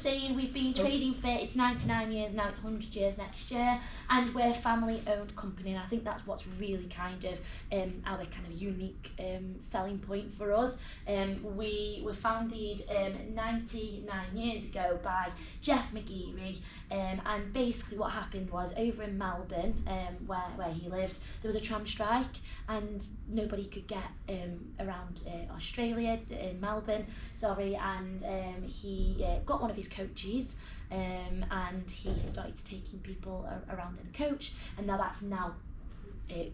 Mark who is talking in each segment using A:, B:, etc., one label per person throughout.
A: saying, we've been trading for, it's 99 years now, it's 100 years next year, and we're a family-owned company, and I think that's what's really kind of our kind of unique selling point for us. We were founded 99 years ago by Jeff McGeary, and basically what happened was, over in Melbourne, where he lived, there was a tram strike, and nobody could get around Australia, in Melbourne, sorry, and he got one of his coaches, and he started taking people around in a coach, and that's now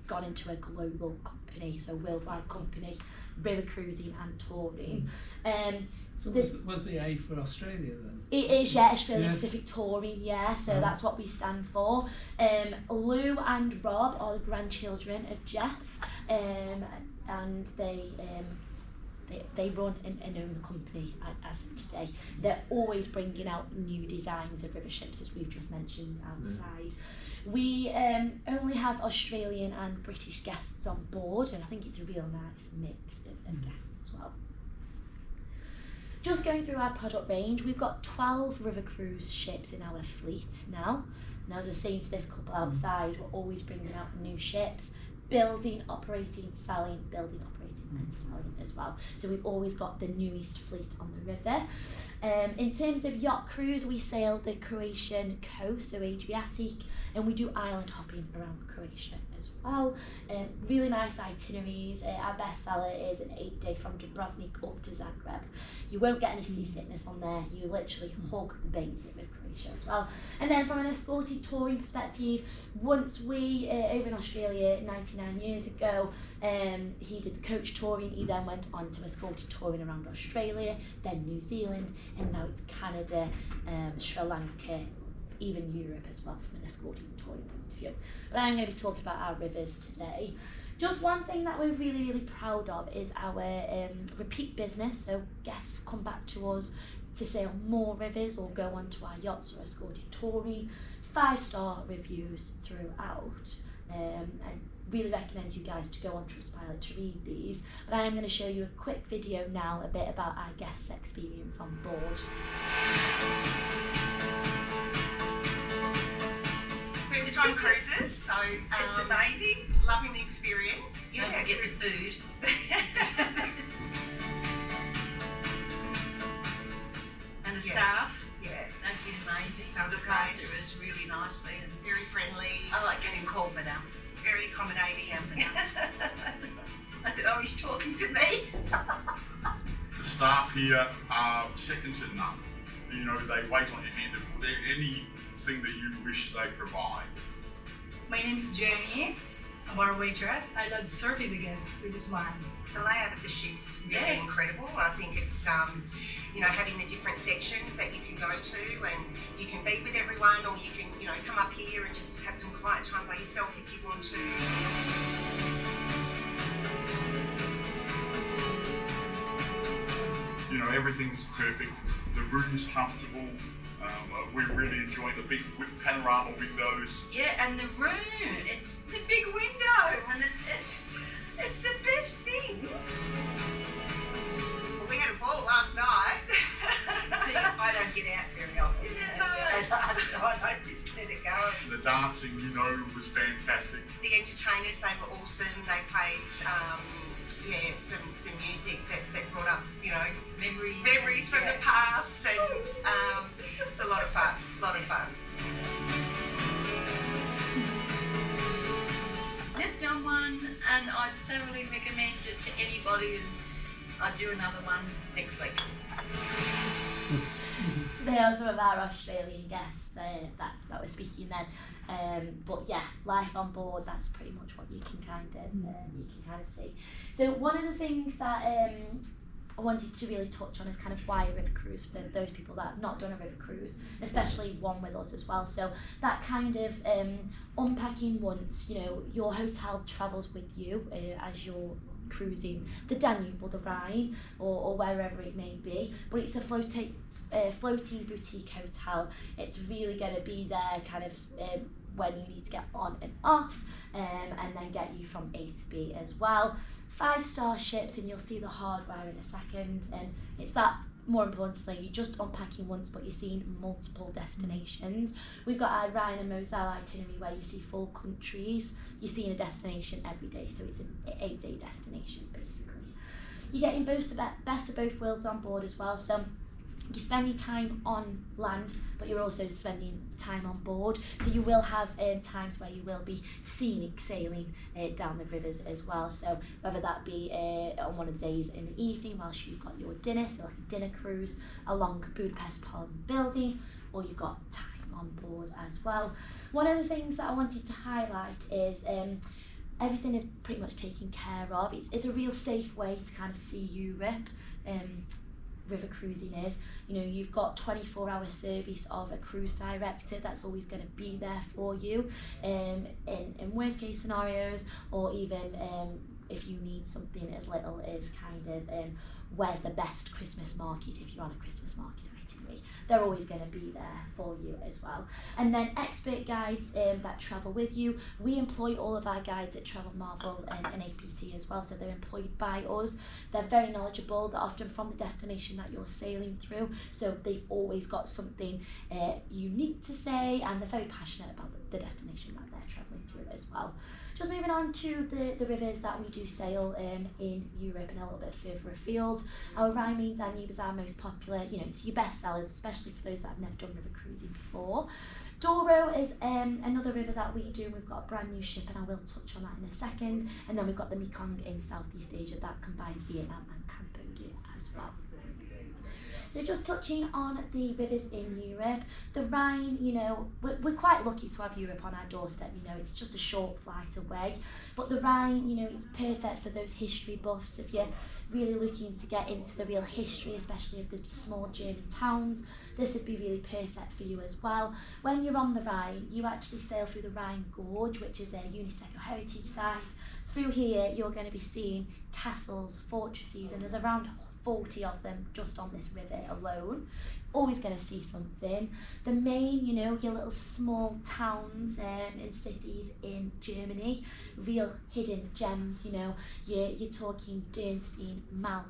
A: gone into a global company, so worldwide company, river cruising and touring.
B: So was the A for Australia then?
A: It is, yeah, Australia Pacific Touring, yeah, so that's what we stand for. Lou and Rob are the grandchildren of Jeff, and they run and own the company as of today. They're always bringing out new designs of river ships, as we've just mentioned outside. We only have Australian and British guests on board, and I think it's a real nice mix of guests as well. Just going through our product range, we've got 12 river cruise ships in our fleet now. And as I was saying to this couple outside, we're always bringing out new ships, building, operating, selling, building, operating and selling as well. So we've always got the newest fleet on the river. In terms of yacht cruise, we sail the Croatian coast, so Adriatic, and we do island hopping around Croatia as well. Really nice itineraries. Our best seller is an 8-day from Dubrovnik up to Zagreb. You won't get any seasickness on there. You literally hug the bays with Croatia as well. And then from an escorted touring perspective, once we, over in Australia 99 years ago, he did the coach touring. He then went on to escorted touring around Australia, then New Zealand, and now it's Canada, Sri Lanka, even Europe as well from an escorting touring point of view. But I'm going to be talking about our rivers today. Just one thing that we're really, really proud of is our repeat business. So guests come back to us to sail more rivers or go onto our yachts or escorted touring. 5-star reviews throughout. And really recommend you guys to go on Trustpilot to read these. But I am going to show you a quick video now, a bit about our guests' experience on board.
C: First time cruises, so it's amazing. Loving the experience.
D: Yeah, don't forget the food. And the staff.
C: Yeah,
D: they've been amazing.
C: Staff
D: Look after us really nicely and
C: very friendly.
D: I like getting called madame.
C: Very accommodating.
D: Yeah, madame. I said, oh, he's talking to me.
E: The staff here are second to none. You know, they wait on your hand and put anything that you wish they provide.
F: My name is Jenny. I'm our waitress. I love serving the guests with a smile.
C: The layout of the ship's really incredible. I think it's, you know, having the different sections that you can go to, and you can be with everyone, or you can, you know, come up here and just have some quiet time by yourself if you want to.
E: You know, everything's perfect. The room's comfortable. We really enjoy the big panorama windows.
D: Yeah, and the room, it's the big window, and it's the best thing.
C: Well, we had a ball last night.
D: See, I don't get out very often.
C: No.
D: Last night I just let it go.
E: The dancing, you know, was fantastic.
C: The entertainers, they were awesome. They played, some music that brought up, you know, memories from the past, and it's a lot of fun.
D: I've done one, and I thoroughly recommend it to anybody, and I'd do another one next week.
A: So they are some of our Australian guests that we're speaking then. But yeah, life on board, that's pretty much what you can kind of see. So one of the things that I wanted to really touch on is kind of why a river cruise for those people that have not done a river cruise, especially one with us as well. So that kind of unpacking once, you know, your hotel travels with you as you're cruising the Danube or the Rhine or wherever it may be, but it's a floating boutique hotel. It's really going to be there kind of when you need to get on and off, and then get you from A to B as well. 5-star ships, and you'll see the hardware in a second, and it's that more importantly, you're just unpacking once, but you're seeing multiple destinations. We've got our Rhine and Moselle itinerary where you see 4 countries. You're seeing a destination every day, so it's an 8-day destination basically. You're getting best of both worlds on board as well. So you're spending time on land, but you're also spending time on board. So you will have times where you will be scenic sailing down the rivers as well. So whether that be on one of the days in the evening whilst you've got your dinner, so like a dinner cruise along Budapest Parliament Building, or you've got time on board as well. One of the things that I wanted to highlight is everything is pretty much taken care of. It's a real safe way to kind of see Europe. River cruising is, you know, you've got 24-hour service of a cruise director that's always going to be there for you in worst case scenarios, or even if you need something as little as kind of where's the best Christmas market if you're on a Christmas market itinerary. They're always going to be there for you as well. And then expert guides that travel with you. We employ all of our guides at Travel Marvel and APT as well, so they're employed by us. They're very knowledgeable. They're often from the destination that you're sailing through, so they've always got something unique to say, and they're very passionate about the destination that they're travelling through as well. Just moving on to the rivers that we do sail in Europe and a little bit further afield. Our Rhine Main Danube is our most popular, you know, it's your best sellers, especially for those that have never done river cruising before. Douro is another river that we do. We've got a brand new ship, and I will touch on that in a second. And then we've got the Mekong in Southeast Asia that combines Vietnam and Cambodia as well. So just touching on the rivers in Europe, the Rhine, you know, we're quite lucky to have Europe on our doorstep, you know, it's just a short flight away. But the Rhine, you know, it's perfect for those history buffs. If you're really looking to get into the real history, especially of the small German towns, this would be really perfect for you as well. When you're on the Rhine, you actually sail through the Rhine Gorge, which is a UNESCO heritage site. Through here, you're going to be seeing castles, fortresses, and there's around 40 of them just on this river alone. Always going to see something. The main, you know, your little small towns and cities in Germany, real hidden gems, you know, you're talking Dürnstein, Malk,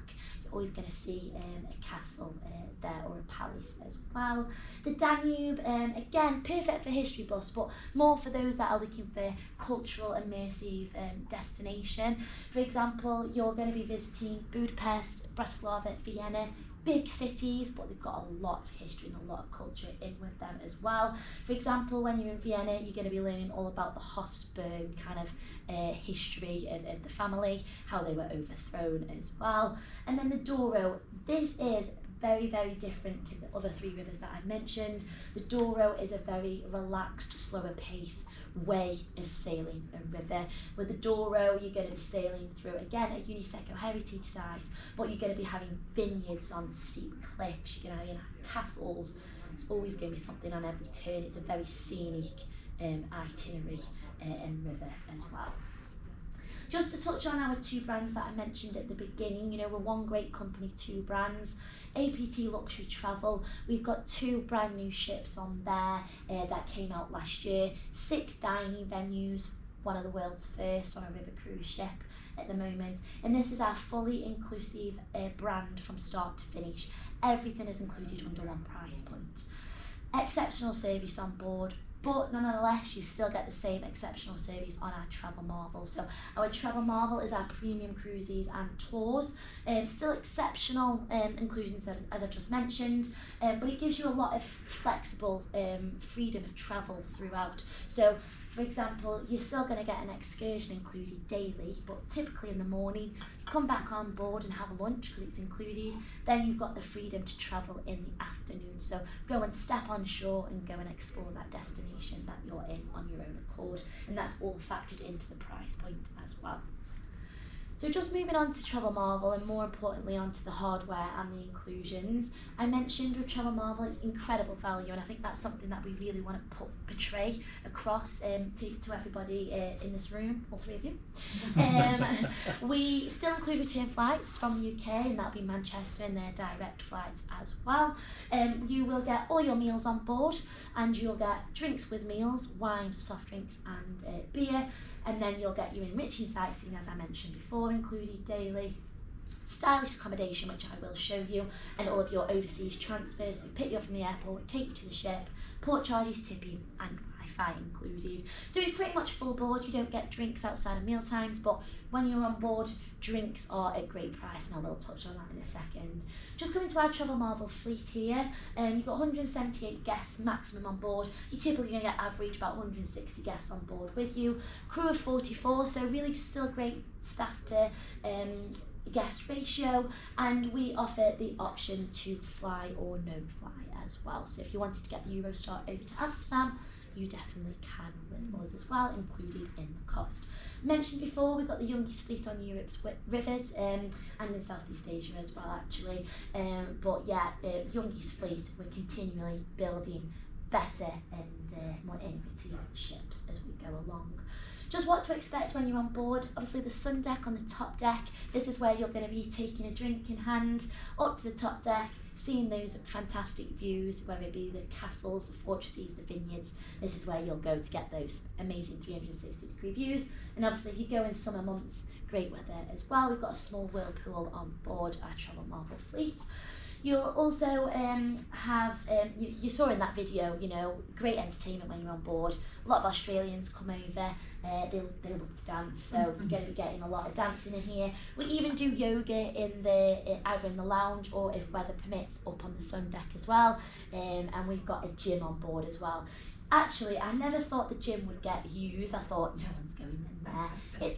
A: you're always going to see a castle there, or a palace as well. The Danube, again, perfect for history buffs, but more for those that are looking for cultural immersive destination. For example, you're going to be visiting Budapest, Bratislava, Vienna, big cities, but they've got a lot of history and a lot of culture in with them as well. For example, when you're in Vienna, you're going to be learning all about the Habsburg kind of history of the family, how they were overthrown as well. And then the Douro, this is very, very different to the other 3 rivers that I mentioned. The Douro is a very relaxed, slower pace way of sailing a river. With the Douro, you're going to be sailing through, again, a UNESCO heritage site, but you're going to be having vineyards on steep cliffs, you're going to have castles. It's always going to be something on every turn. It's a very scenic itinerary and river as well. Just to touch on our 2 brands that I mentioned at the beginning, you know, we're one great company, 2 brands. APT Luxury Travel, we've got 2 brand new ships on there that came out last year, 6 dining venues, one of the world's first on a river cruise ship at the moment. And this is our fully inclusive brand from start to finish. Everything is included under one price point. Exceptional service on board, but nonetheless you still get the same exceptional service on our Travel Marvel. So our Travel Marvel is our premium cruises and tours, still exceptional inclusions as I've just mentioned, but it gives you a lot of flexible freedom of travel throughout. So for example, you're still going to get an excursion included daily, but typically in the morning you come back on board and have lunch because it's included. Then you've got the freedom to travel in the afternoon, so go and step on shore and go and explore that destination that you're in on your own accord, and that's all factored into the price point as well. So just moving on to Travel Marvel, and more importantly onto the hardware and the inclusions. I mentioned with Travel Marvel it's incredible value, and I think that's something that we really want to portray across to everybody in this room, all 3 of you. We still include return flights from the UK, and that'll be Manchester, and their direct flights as well. You will get all your meals on board, and you'll get drinks with meals, wine, soft drinks and beer. And then you'll get your enriching sightseeing, as I mentioned before, included daily. stylish accommodation, which I will show you, and all of your overseas transfers. So pick you up from the airport, take you to the ship, port charges, tipping, and Wi-Fi included. So it's pretty much full board. You don't get drinks outside of meal times, but when you're on board, drinks are at great price, and I will touch on that in a second. Just coming to our Travel Marvel fleet here, you've got 178 guests maximum on board. You're typically going to get average about 160 guests on board with you. Crew of 44, so really still a great staff to guest ratio, and we offer the option to fly or no fly as well. So if you wanted to get the Eurostar over to Amsterdam, you definitely can with us as well, included in the cost. Mentioned before, we've got the youngest fleet on Europe's rivers and in Southeast Asia as well, actually. But yeah, youngest fleet, we're continually building better and more innovative ships as we go along. Just what to expect when you're on board. Obviously the sun deck on the top deck, this is where you're going to be taking a drink in hand up to the top deck, seeing those fantastic views, whether it be the castles, the fortresses, the vineyards. This is where you'll go to get those amazing 360-degree views. And obviously if you go in summer months, great weather as well. We've got a small whirlpool on board our Travel Marvel fleet. You'll also have, you saw in that video, you know, great entertainment when you're on board. A lot of Australians come over, they love to dance, so you're going to be getting a lot of dancing in here. We even do yoga either in the lounge or, if weather permits, up on the sun deck as well. And we've got a gym on board as well. Actually, I never thought the gym would get used. I thought, no one's going in there.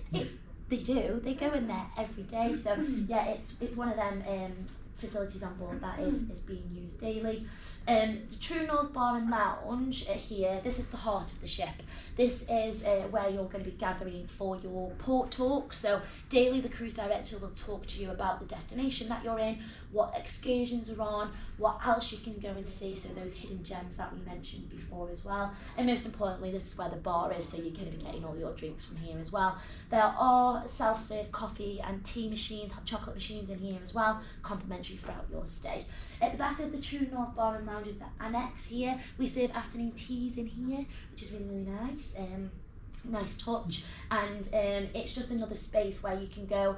A: They go in there every day. So yeah, it's one of them facilities on board that is being used daily. The True North Bar and Lounge here, this is the heart of the ship. This is where you're going to be gathering for your port talk. So daily the cruise director will talk to you about the destination that you're in, what excursions are on, what else you can go and see, so those hidden gems that we mentioned before as well. And most importantly, this is where the bar is, so you're going to be getting all your drinks from here as well. There are self-serve coffee and tea machines, hot chocolate machines in here as well, complimentary throughout your stay. At the back of the True North Bar and Lounge is the annex here. We serve afternoon teas in here, which is really, really nice. Nice touch, and it's just another space where you can go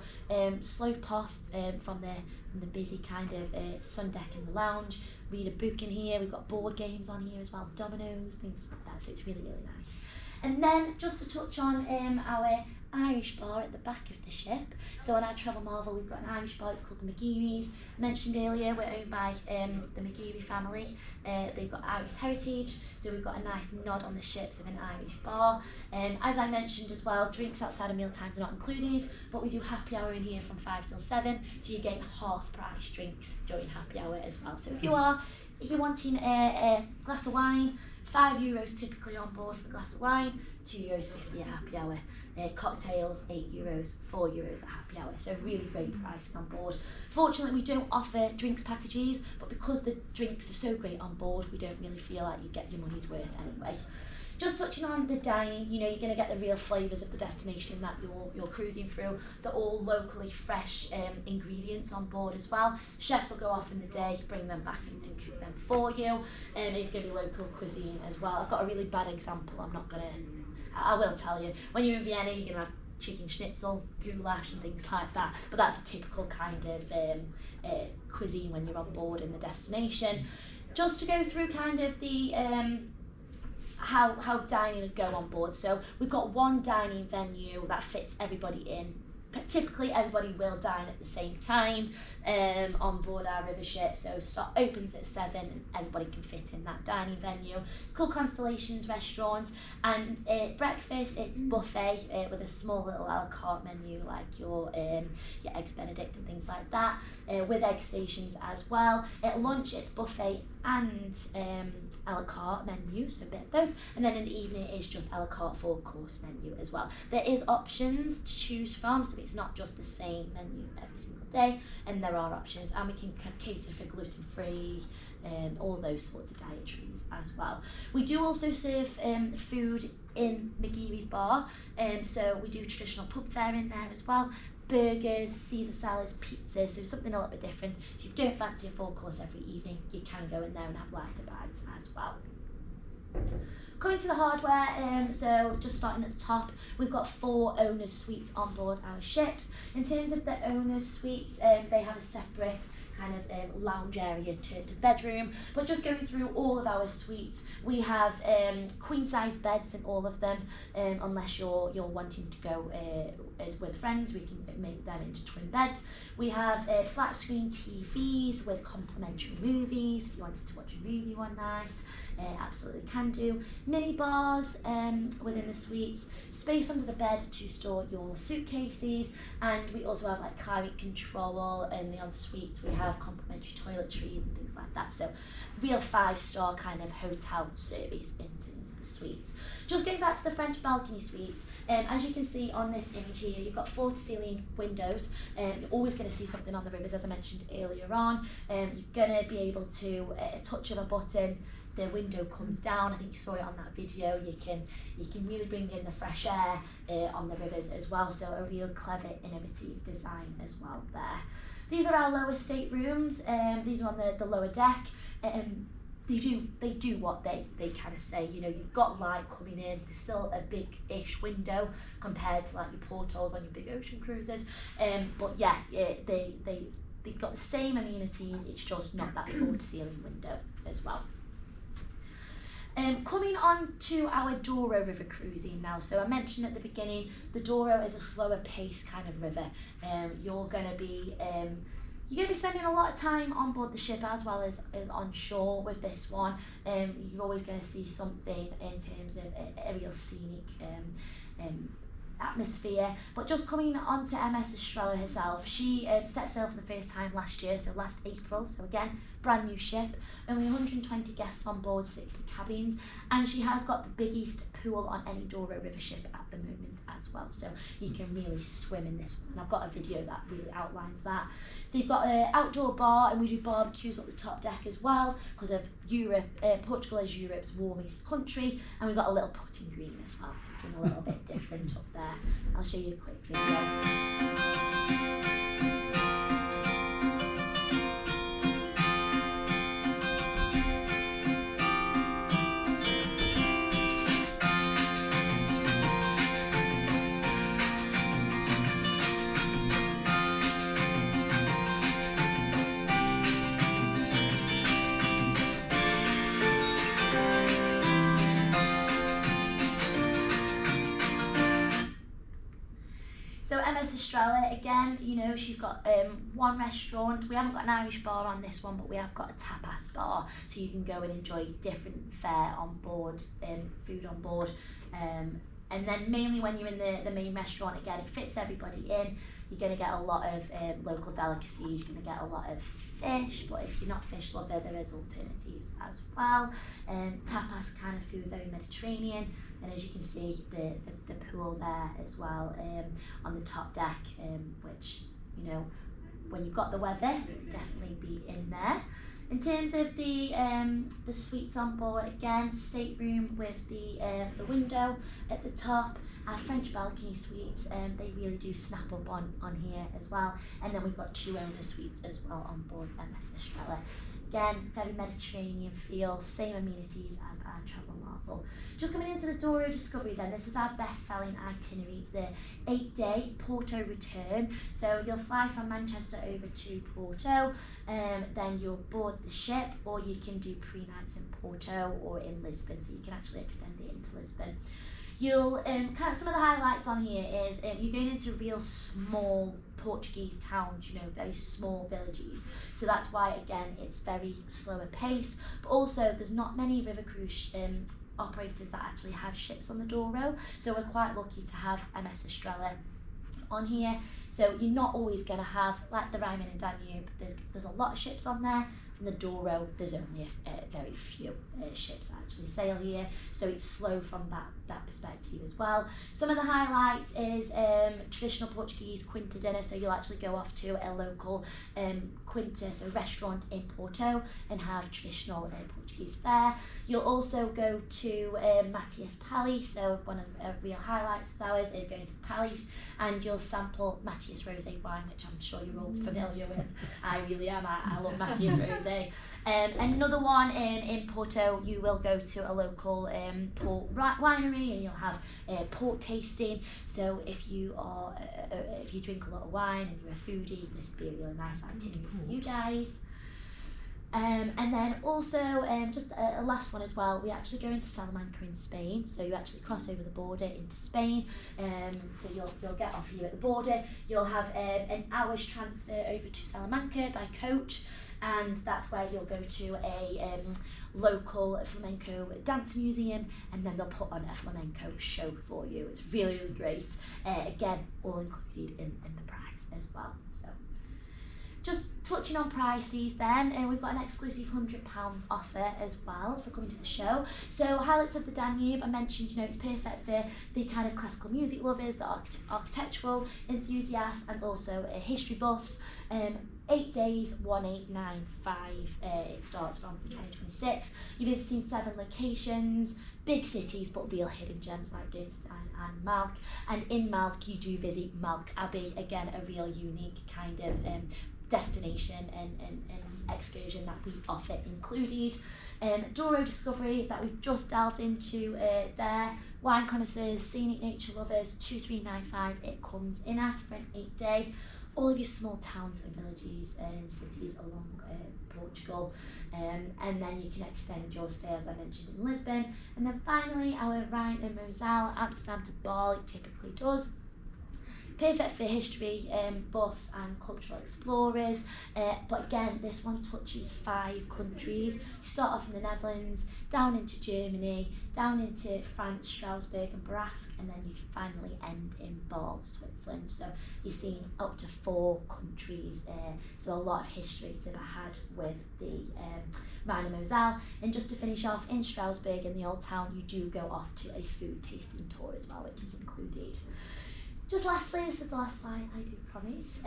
A: slope off from the busy kind of sun deck in the lounge, read a book in here. We've got board games on here as well, dominoes, things like that, so it's really, really nice. And then just to touch on our Irish bar at the back of the ship. So on our Travel Marvel, we've got an Irish bar, it's called the McGeary's. Mentioned earlier, we're owned by the McGeary family. They've got Irish heritage, so we've got a nice nod on the ships of an Irish bar. As I mentioned as well, drinks outside of meal times are not included, but we do happy hour in here from 5 till 7, so you get half price drinks during happy hour as well. So if you're wanting a glass of wine, €5 typically on board for a glass of wine, €2.50 at happy hour. Cocktails, €8, €4 at happy hour. So really great pricing on board. Fortunately, we don't offer drinks packages, but because the drinks are so great on board, we don't really feel like you get your money's worth anyway. Just touching on the dining, you know, you're going to get the real flavours of the destination that you're cruising through. They're all locally fresh ingredients on board as well. Chefs will go off in the day, bring them back and cook them for you. And it's going to be local cuisine as well. I've got a really bad example, I will tell you. When you're in Vienna, you're going to have chicken schnitzel, goulash and things like that. But that's a typical kind of cuisine when you're on board in the destination. Just to go through kind of the how dining would go on board. So we've got one dining venue that fits everybody in. But typically everybody will dine at the same time on board our river ship. So start opens at 7 and everybody can fit in that dining venue. It's called Constellations Restaurant, and breakfast it's buffet with a small little a la carte menu like your eggs Benedict and things like that, with egg stations as well. At lunch it's buffet and a la carte menu, so a bit of both, and then in the evening it is just a la carte 4-course menu as well. There is options to choose from, so it's not just the same menu every single day, and there are options, and we can cater for gluten-free, all those sorts of dietaries as well. We do also serve food in McGeary's bar, so we do traditional pub fare in there as well. Burgers, Caesar salads, pizza, so something a little bit different. So if you don't fancy a 4-course every evening, you can go in there and have lighter bites as well. Coming to the hardware, so just starting at the top, we've got 4 owners' suites on board our ships. In terms of the owners' suites, they have a separate kind of lounge area to bedroom, but just going through all of our suites, we have queen size beds in all of them, unless you're wanting to go as with friends, we can make them into twin beds. We have flat screen TVs with complimentary movies if you wanted to watch a movie one night. Absolutely can do. Mini bars within the suites, space under the bed to store your suitcases, and we also have like climate control in the en-suites. We have complimentary toiletries and things like that. So real 5-star kind of hotel service into the suites. Just going back to the French balcony suites, as you can see on this image here, you've got floor-to-ceiling windows. You're always going to see something on the rivers, as I mentioned earlier on. You're going to be able to, at a touch of a button, the window comes down. I think you saw it on that video. You can really bring in the fresh air on the rivers as well. So a real clever, innovative design as well there. These are our lower staterooms. These are on the lower deck. They do what they kind of say. You know, you've got light coming in. There's still a big-ish window compared to like your portholes on your big ocean cruises. But yeah, they've got the same amenities. It's just not that floor-to-ceiling window as well. Coming on to our Douro River cruising now. So I mentioned at the beginning, the Douro is a slower paced kind of river. You're going to be spending a lot of time on board the ship as well as on shore with this one. You're always going to see something in terms of a real scenic atmosphere. But just coming on to MS Estrella herself, she set sail for the first time last year, so last April. So again, brand new ship, only 120 guests on board, 60 cabins, and she has got the biggest pool on any Douro River ship at the moment as well. So you can really swim in this one, and I've got a video that really outlines that. They've got an outdoor bar, and we do barbecues at the top deck as well because of Europe. Portugal is Europe's warmest country, and we've got a little putting green as well, something a little bit different up there. I'll show you a quick video. So MS Estrella, again, you know, she's got one restaurant. We haven't got an Irish bar on this one, but we have got a tapas bar, so you can go and enjoy different fare on board, food on board. And then mainly when you're in the main restaurant, again, it fits everybody in. You're going to get a lot of local delicacies, you're going to get a lot of fish, but if you're not fish lover, there is alternatives as well. Tapas kind of food, very Mediterranean, and as you can see, the pool there as well on the top deck, which, you know, when you've got the weather, definitely be in there. In terms of the suites on board, again, stateroom with the window at the top. Our French balcony suites, they really do snap up on here as well. And then we've got 2 owner suites as well on board MS Estrella. Again, very Mediterranean feel, same amenities as our Travel Marvel. Just coming into the Douro Discovery then, this is our best-selling itinerary. It's the 8-day Porto return. So you'll fly from Manchester over to Porto, then you'll board the ship, or you can do pre-nights in Porto or in Lisbon, so you can actually extend it into Lisbon. You'll kind of, some of the highlights on here is you're going into real small Portuguese towns, you know, very small villages. So that's why, again, it's very slower paced. But also, there's not many river cruise operators that actually have ships on the Douro. So we're quite lucky to have MS Estrella on here. So you're not always going to have, like the Rhine and Danube, there's a lot of ships on there. In the Douro, there's only very few ships that actually sail here, so it's slow from that perspective as well. Some of the highlights is traditional Portuguese quinta dinner, so you'll actually go off to a local quinta, so restaurant in Porto, and have traditional Portuguese fare. You'll also go to Matias Palace, so one of the real highlights of ours is going to the Palace, and you'll sample Matias Rosé wine, which I'm sure you're all familiar with. I really am, I love Matias Rosé. say. Another one in Porto, you will go to a local port winery, and you'll have port tasting. So if you are if you drink a lot of wine and you're a foodie, this would be a really nice itinerary for you guys. And then also, just a last one as well, we actually go into Salamanca in Spain, so you actually cross over the border into Spain, so you'll get off here at the border, you'll have an hour's transfer over to Salamanca by coach, and that's where you'll go to a local flamenco dance museum, and then they'll put on a flamenco show for you. It's really, really great. Again, all included in the price as well. So just touching on prices then, and we've got an exclusive £100 offer as well for coming to the show. So Highlights of the Danube, I mentioned, you know, it's perfect for the kind of classical music lovers, the architectural enthusiasts, and also history buffs. 8 days, 1895. It starts from 2026. You're visiting 7 locations, big cities, but real hidden gems like Dürnstein and Malk. And in Malk, you do visit Malk Abbey, again, a real unique kind of destination and excursion that we offer included. Douro Discovery that we've just delved into there. Wine connoisseurs, scenic nature lovers, 2395 it comes in at for an 8-day. All of your small towns and villages and cities along Portugal, and then you can extend your stay, as I mentioned, in Lisbon. And then finally, our Rhine and Moselle, Amsterdam to Bali typically does. Perfect for history buffs and cultural explorers, but again, this one touches 5 countries. You start off in the Netherlands, down into Germany, down into France, Strasbourg and Brask, and then you finally end in Bâle, Switzerland. So you're seeing up to 4 countries, so a lot of history to be had with the Rhine and Moselle. And just to finish off, in Strasbourg, in the old town, you do go off to a food tasting tour as well, which is included. Just lastly, this is the last slide, I do promise.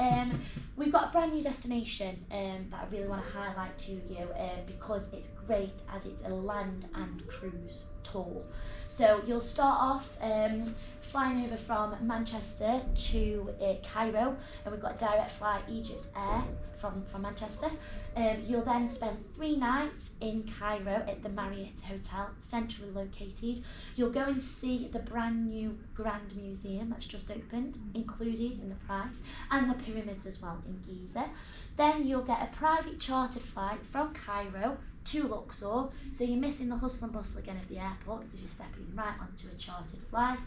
A: We've got a brand new destination that I really want to highlight to you because it's great as it's a land and cruise tour. So you'll start off flying over from Manchester to Cairo, and we've got direct flight Egypt Air from Manchester. You'll then spend 3 nights in Cairo at the Marriott Hotel, centrally located. You'll go and see the brand new Grand Museum that's just opened, included in the price, and the pyramids as well in Giza. Then you'll get a private chartered flight from Cairo to Luxor, so you're missing the hustle and bustle again of the airport because you're stepping right onto a chartered flight.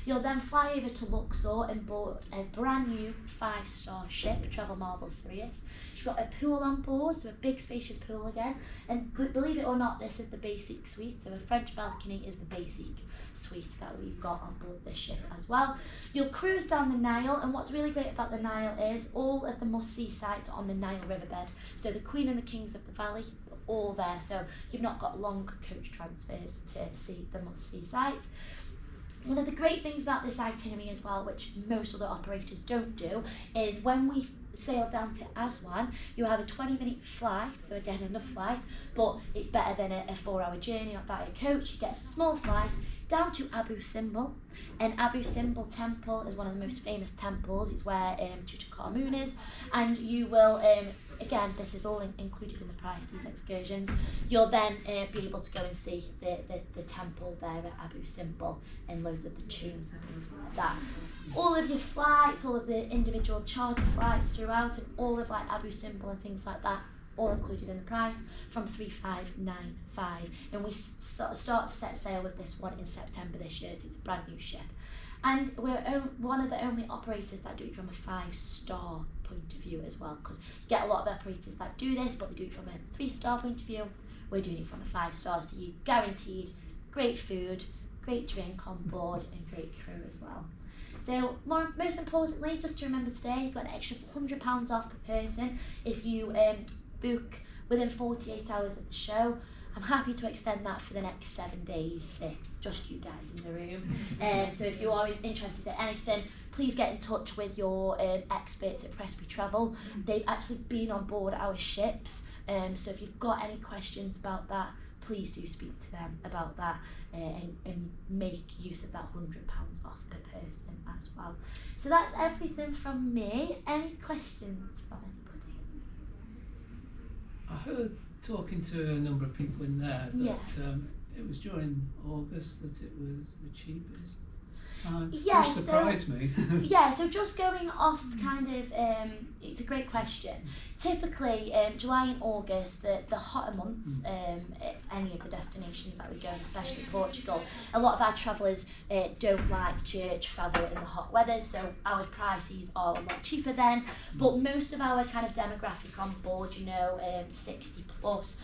A: You'll then fly over to Luxor and board a brand new 5-star ship, Travel Marvel Sirius. She's got a pool on board, so a big spacious pool again, and believe it or not, this is the basic suite, so a French balcony is the basic suite that we've got on board this ship as well. You'll cruise down the Nile, and what's really great about the Nile is all of the must-see sites are on the Nile riverbed, so the Queen and the Kings of the Valley are all there, so you've not got long coach transfers to see the must-see sites. One of the great things about this itinerary as well, which most other operators don't do, is when we sail down to Aswan, you have a 20-minute flight, so again enough flight, but it's better than a 4-hour journey by a coach. You get a small flight down to Abu Simbel, and Abu Simbel Temple is one of the most famous temples. It's where Tutankhamun is, and you will, again, this is all included in the price, these excursions. You'll then be able to go and see the temple there at Abu Simbel and loads of the tombs and things like that. All of your flights, all of the individual charter flights throughout, and all of like Abu Simbel and things like that, all included in the price from 3,595, and we start to set sail with this one in September this year, so it's a brand new ship. And we're one of the only operators that do it from a 5-star point of view as well, because you get a lot of operators that do this, but they do it from a 3-star point of view. We're doing it from a 5-star, so you're guaranteed great food, great drink on board, and great crew as well. So most importantly, just to remember today, you've got an extra £100 off per person if you book within 48 hours of the show. I'm happy to extend that for the next 7 days for just you guys in the room. So if you are interested in anything, please get in touch with your experts at Prestbury Travel. They've actually been on board our ships, so if you've got any questions about that, please do speak to them about that and make use of that £100 off per person as well. So that's everything from me. Any questions from anybody?
B: I heard talking to a number of people in there that
A: Yeah.
B: it was during August that it was the cheapest time,
A: Yeah,
B: which surprised me.
A: Yeah, so just going off kind of, it's a great question. Typically, July and August, the hotter months, any of the destinations that we go, especially Portugal, a lot of our travellers don't like to travel in the hot weather, so our prices are a lot cheaper then. But most of our kind of demographic on board, 60 plus,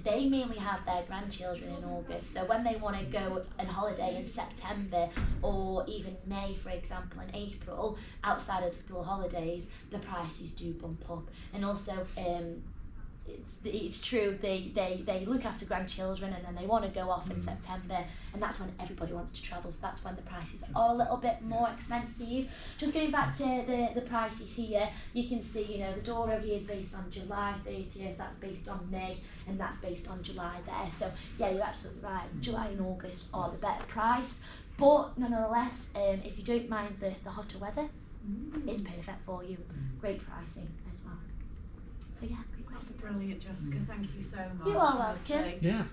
A: they mainly have their grandchildren in August. So when they want to go on holiday in September or even May, for example, and April, outside of school holidays, the prices do bump up. And also, it's true, they look after grandchildren and then they want to go off in September, and that's when everybody wants to travel, so that's when the prices are a little bit more expensive. Just going back to the prices here, you can see, the Douro here is based on July 30th, that's based on May, and that's based on July there. So yeah, you're absolutely right, July and August are the better priced, but nonetheless, if you don't mind the hotter weather, it's perfect for you. Great pricing as well. So yeah, great
G: That's
A: question.
G: brilliant, Jessica. Thank you so much.
A: You are
G: honestly.
A: welcome.
B: Yeah.